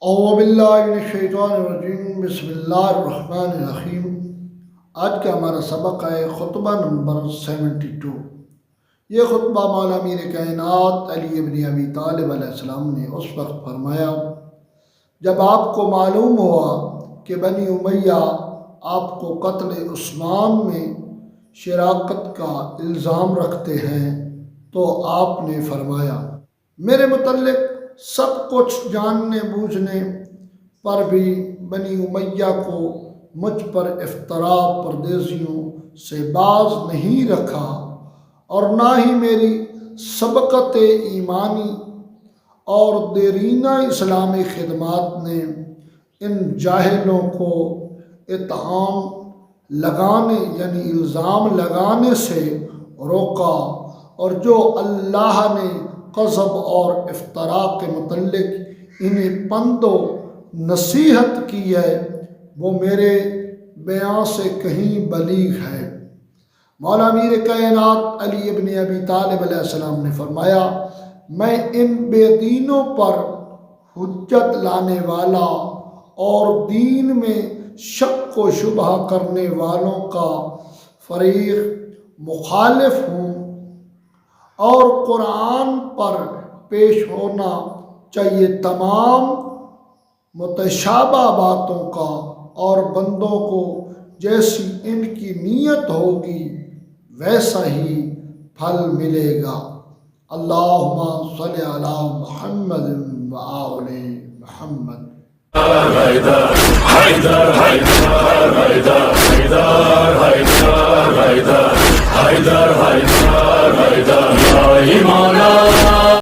اعوذ باللہ من الشیطان الرجیم، بسم اللہ الرحمن الرحیم۔ آج کا ہمارا سبق ہے خطبہ نمبر 72۔ یہ خطبہ مولا امیر کائنات علی ابن ابی طالب علیہ السلام نے اس وقت فرمایا جب آپ کو معلوم ہوا کہ بنی امیہ آپ کو قتل عثمان میں شراکت کا الزام رکھتے ہیں، تو آپ نے فرمایا میرے متعلق سب کچھ جاننے بوجھنے پر بھی بنی امیہ کو مجھ پر افطرا پردیزیوں سے باز نہیں رکھا، اور نہ ہی میری سبقت ایمانی اور دیرینہ اسلامی خدمات نے ان جاہلوں کو اتہام لگانے یعنی الزام لگانے سے روکا، اور جو اللہ نے قذب اور افطرا کے متعلق انہیں پند و نصیحت کی ہے وہ میرے بیان سے کہیں بلیغ ہے۔ مولا امیر کائنات علی ابن ابی طالب علیہ السلام نے فرمایا میں ان بے دینوں پر حجت لانے والا اور دین میں شک و شبہ کرنے والوں کا فریق مخالف ہوں، اور قرآن پر پیش ہونا چاہیے تمام متشابہ باتوں کا، اور بندوں کو جیسی ان کی نیت ہوگی ویسا ہی پھل ملے گا۔ اللہم صلی علی محمد و آل محمد۔ حیدر حیدر حیدر حیدر حیدر حیدر حیدر حیدر حیدر حیدر یا مولا